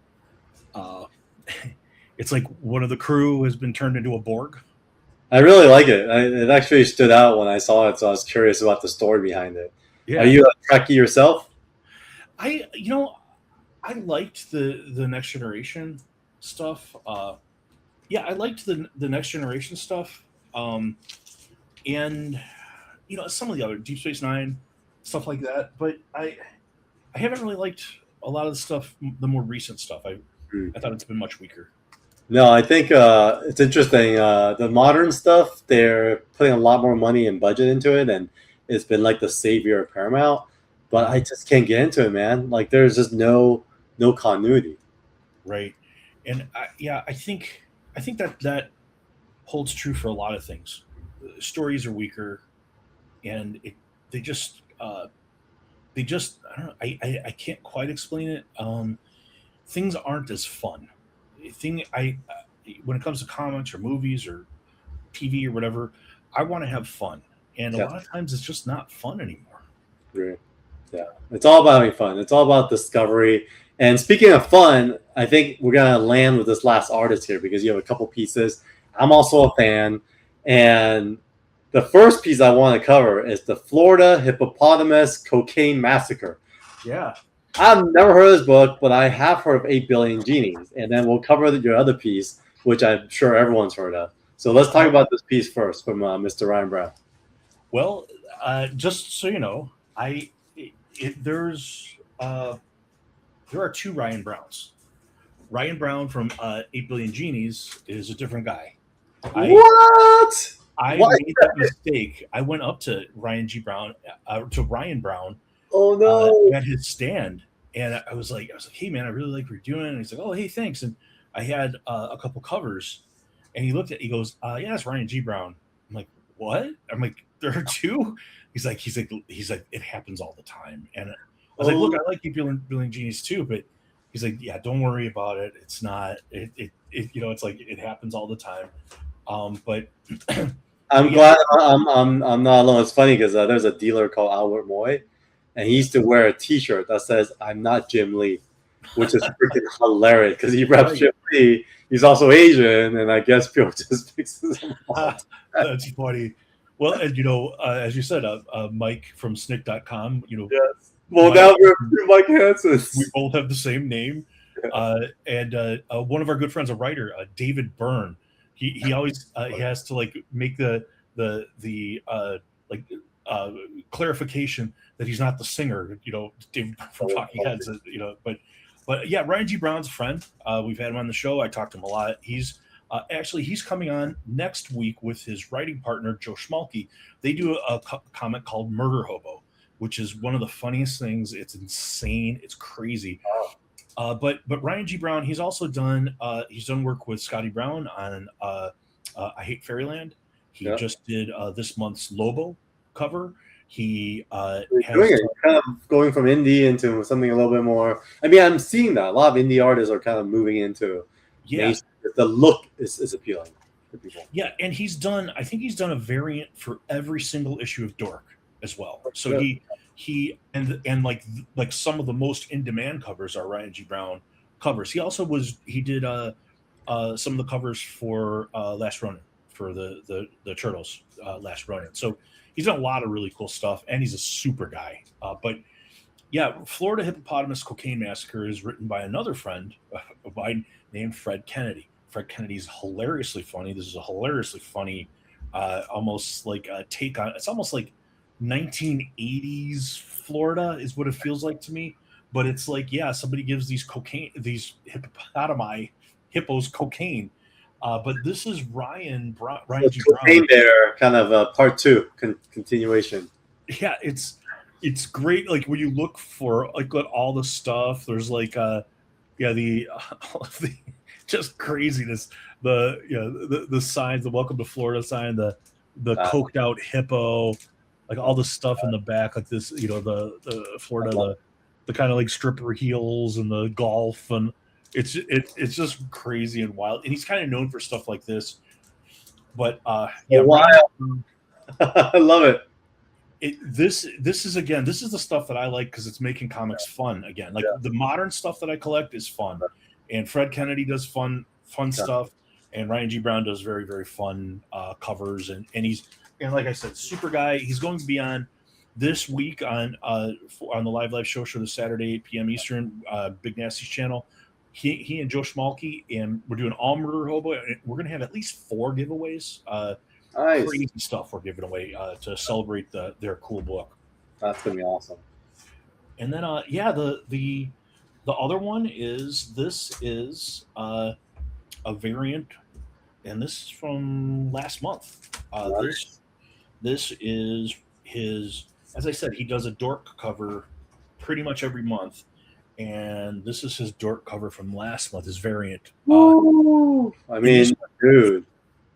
It's like one of the crew has been turned into a Borg. I really like it. It actually stood out when I saw it, so I was curious about the story behind it. Yeah. Are you a Trekkie yourself? I liked the Next Generation stuff. I liked the Next Generation stuff. And some of the other Deep Space Nine stuff like that. But I haven't really liked a lot of the stuff, the more recent stuff. I thought it's been much weaker. No, I think it's interesting. The modern stuff, they're putting a lot more money and budget into it, and it's been like the savior of Paramount. But I just can't get into it, man. Like, there's just no continuity. Right, and I think that holds true for a lot of things. Stories are weaker, and they just I don't know. I can't quite explain it. Things aren't as fun. When it comes to comics or movies or TV or whatever, I want to have fun, and a lot of times it's just not fun anymore. Right. Yeah, it's all about having fun. It's all about discovery. And speaking of fun, I think we're gonna land with this last artist here because you have a couple pieces. I'm also a fan, and the first piece I want to cover is the Florida Hippopotamus Cocaine Massacre. Yeah. I've never heard of this book, but I have heard of 8 Billion Genies. And then we'll cover your other piece, which I'm sure everyone's heard of. So let's talk about this piece first from Mr. Ryan Brown. Well, just so you know, there are 2 Ryan Browns. Ryan Brown from 8 Billion Genies is a different guy. What? I made that mistake. I went up to Ryan Brown. Oh no! At his stand, and I was like, hey man, I really like what you're doing. And he's like, oh hey, thanks. And I had a couple covers, and he goes, yeah, it's Ryan G. Brown. I'm like, what? I'm like, there are 2. He's like, it happens all the time. And I was like, look, I like you Billion Genies too, but he's like, yeah, don't worry about it. It's not. It's like it happens all the time. But I'm glad I'm not alone. It's funny because there's a dealer called Albert Moy. And he used to wear a T-shirt that says "I'm not Jim Lee," which is freaking hilarious because he reps Jim Lee. he's also Asian, and I guess people just mixes him up. That's funny. Well, and as you said, Mike from Snick.com, Yes. Well, Mike, now we're Mike Hansen. we both have the same name. And one of our good friends, a writer, David Byrne, he always he has to like make the clarification that he's not the singer, David Byrne from Talking Heads, but yeah, Ryan G. Brown's a friend. We've had him on the show. I talked to him a lot. He's coming on next week with his writing partner Joe Schmalke. They do a comic called Murder Hobo, which is one of the funniest things. It's insane. It's crazy. But Ryan G. Brown, he's also done work with Scotty Brown on I Hate Fairyland. He just did this month's Lobo cover. He doing it, kind of going from indie into something a little bit more. I mean, I'm seeing that a lot of indie artists are kind of moving into. Yeah, the look is appealing to people. Yeah, and I think he's done a variant for every single issue of Dork as well. So he and like some of the most in demand covers are Ryan G. Brown covers. He did some of the covers for Last Ronin, for the Turtles Last Ronin. So he's done a lot of really cool stuff, and he's a super guy. But yeah, Florida Hippopotamus Cocaine Massacre is written by another friend of mine named Fred Kennedy. Fred Kennedy's hilariously funny. This is a hilariously funny, almost like a take on. It's almost like 1980s Florida is what it feels like to me. But it's like, yeah, somebody gives these hippos cocaine. But this is Ryan G. Brown. There, kind of a part two continuation. Yeah, it's great. Like when you look for like all the stuff, there's like the just craziness. The signs, the Welcome to Florida sign, the coked out hippo, like all the stuff in the back, like this, the Florida, the kind of like stripper heels and the golf, and it's just crazy and wild. And he's kind of known for stuff like this. But wow. I love it. This is the stuff that I like because it's making comics fun again. Like the modern stuff that I collect is fun, and Fred Kennedy does fun stuff, and Ryan G. Brown does very, very fun covers, and like I said, super guy. He's going to be on this week on the live show this Saturday 8 p.m. Eastern, Big Nasty's channel. He and Joe Schmalke, and we're doing all Murder Hobo. We're going to have at least 4 giveaways. Nice. Crazy stuff we're giving away to celebrate their cool book. That's gonna be awesome. And then the other one is a variant, and this is from last month. This is his, as I said, he does a Dork cover pretty much every month, and this is his Dork cover from last month, his variant. Dude.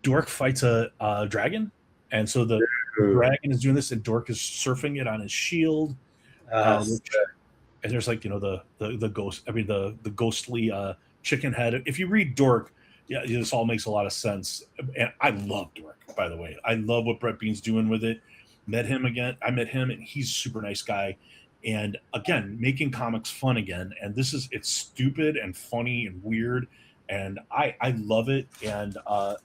Dork fights a dragon, and so the dragon is doing this, and Dork is surfing it on his shield. And there's like the ghost. I mean the ghostly chicken head. If you read Dork, this all makes a lot of sense. And I love Dork, by the way. I love what Brett Bean's doing with it. I met him, and he's a super nice guy. And again, making comics fun again. And it's stupid and funny and weird. And I love it, and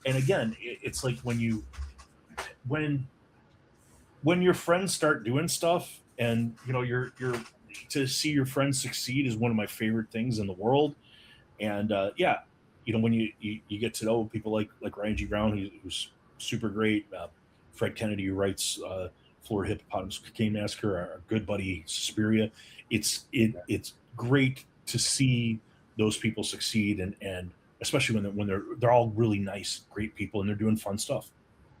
again, it's like when your friends start doing stuff, and you're to see your friends succeed is one of my favorite things in the world. And when you get to know people like Ryan G. Brown, who's super great, Fred Kennedy, who writes Florida Hippopotamus Cocaine Massacre, our good buddy Susperia. It's great to see those people succeed, and especially when they're all really nice, great people, and they're doing fun stuff.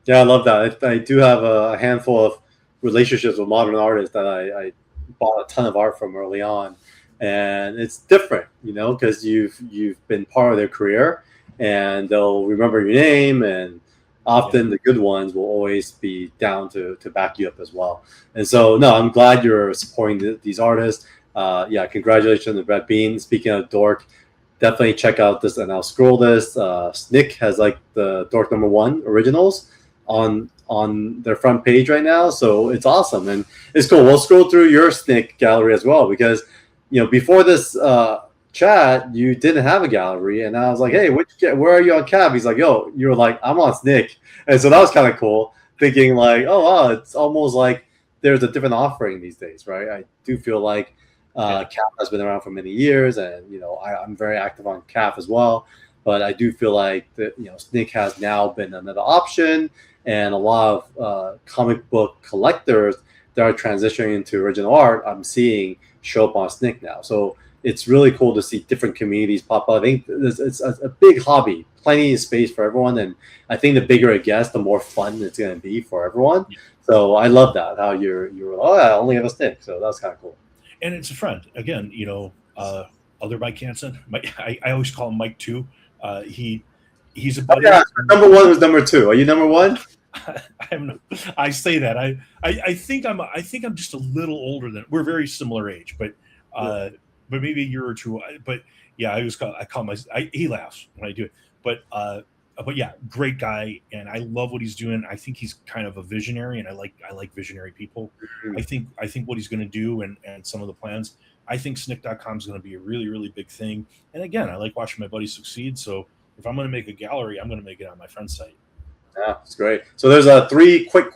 Yeah, I love that. I do have a handful of relationships with modern artists that I bought a ton of art from early on, and it's different, because you've been part of their career, and they'll remember your name, and often the good ones will always be down to back you up as well. And so, no, I'm glad you're supporting these artists. Congratulations to Brett Bean. Speaking of Dork, definitely check out this, and I'll scroll this. Snick has like the Dork #1 originals on their front page right now, so it's awesome and it's cool. We'll scroll through your Snick gallery as well, because before this chat, you didn't have a gallery, and I was like, hey, where are you on Cav? He's like, yo, you're like, I'm on Snick, and so that was kind of cool. Thinking like, oh wow, it's almost like there's a different offering these days, right? I do feel like CAF has been around for many years, and I'm very active on CAF as well. But I do feel like that Snick has now been another option, and a lot of comic book collectors that are transitioning into original art, I'm seeing show up on Snick now. So it's really cool to see different communities pop up. I think it's a big hobby, plenty of space for everyone, and I think the bigger it gets, the more fun it's going to be for everyone. Yeah. So I love that, how you're I only have a Snick, so that's kind of cool. And it's a friend again, other Mike Hansen. I always call him Mike 2. He's a buddy. Yeah, number 1 was number 2. Are you number 1? I say that I think I'm just a little older than, we're very similar age, but maybe a year or two. But yeah, he laughs when I do it. But yeah, great guy, and I love what he's doing. I think he's kind of a visionary, and I like visionary people. Mm-hmm. I think what he's going to do and some of the plans. I think Snick.com is going to be a really, really big thing. And again, I like watching my buddies succeed. So if I'm going to make a gallery, I'm going to make it on my friend's site. Yeah, it's great. So there's 3 quick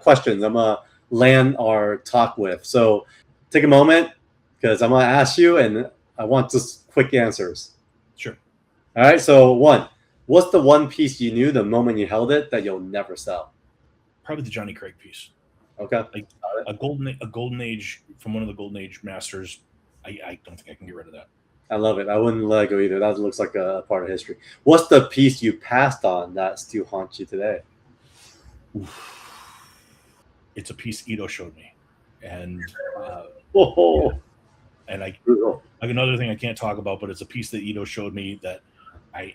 questions I'm going to land our talk with. So take a moment, because I'm going to ask you, and I want just quick answers. Sure. All right. So 1, what's the one piece you knew the moment you held it that you'll never sell? Probably the Johnny Craig piece. Okay. Like a golden age from one of the golden age masters. I don't think I can get rid of that. I love it. I wouldn't let it go either. That looks like a part of history. What's the piece you passed on that still haunts you today? It's a piece Ito showed me, and and I another thing I can't talk about, but it's a piece that Ito showed me that I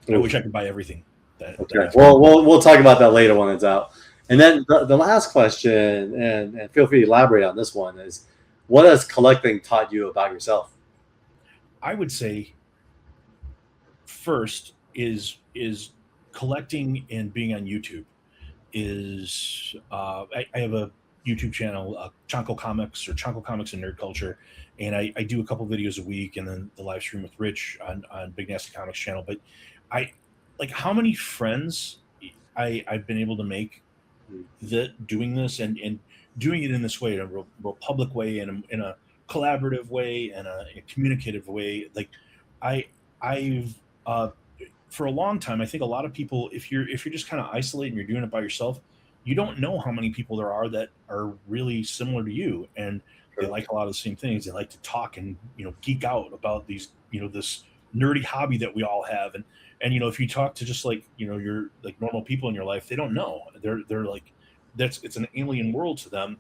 wish I could buy everything. Okay. We'll talk about that later when it's out. And then the last question, and feel free to elaborate on this one, is what has collecting taught you about yourself? I would say first is collecting and being on YouTube is I have a YouTube channel, Chonko Comics, or Chonko Comics and Nerd Culture, and I do a couple videos a week, and then the live stream with Rich on Big Nasty Comics channel. But I like how many friends I've been able to make that doing this and doing it in this way, in a real public way, and in a collaborative way, and a communicative way. Like I've for a long time, I think a lot of people, if you're just kind of isolated and you're doing it by yourself, you don't know how many people there are that are really similar to you, and they like a lot of the same things. They like to talk and geek out about these this nerdy hobby that we all have, and if you talk to just like you're like normal people in your life, they don't know. They're like it's an alien world to them.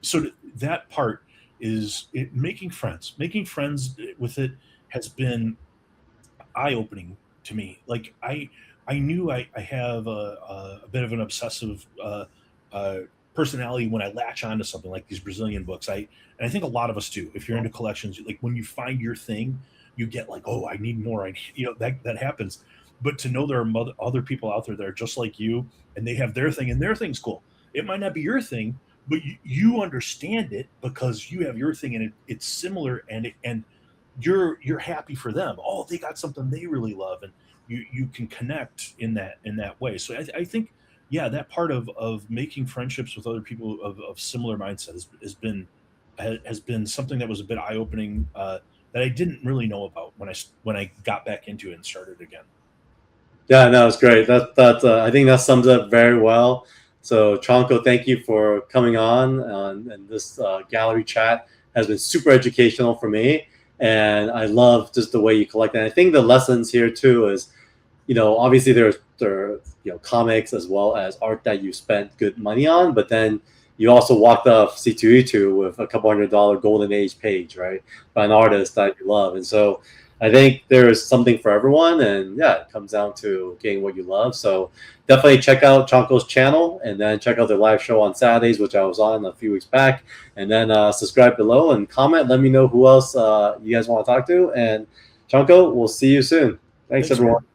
So that part is making friends with it has been eye-opening to me. Like I knew I have a bit of an obsessive personality when I latch onto something like these Brazilian books. And I think a lot of us do. If you're into collections, like when you find your thing, you get like, oh, I need more. That happens. But to know there are other people out there that are just like you, and they have their thing, and their thing's cool. It might not be your thing, but you understand it because you have your thing, and it's similar, and you're happy for them. Oh, they got something they really love, and you can connect in that way. So I think, yeah, that part of making friendships with other people of similar mindset has been something that was a bit eye-opening that I didn't really know about when I got back into it and started again. Yeah, no, it's great. That I think that sums up very well. So Chonko, thank you for coming on, and this gallery chat has been super educational for me, and I love just the way you collect. And I think the lessons here too is, obviously there are comics as well as art that you spent good money on, but then you also walked off C2E2 with a couple $100 golden age page, right, by an artist that you love. And so I think there is something for everyone, and yeah, it comes down to getting what you love. So definitely check out Chonko's channel, and then check out their live show on Saturdays, which I was on a few weeks back. And then subscribe below and comment. Let me know who else you guys want to talk to. And Chonko, we'll see you soon. Thanks everyone. Man.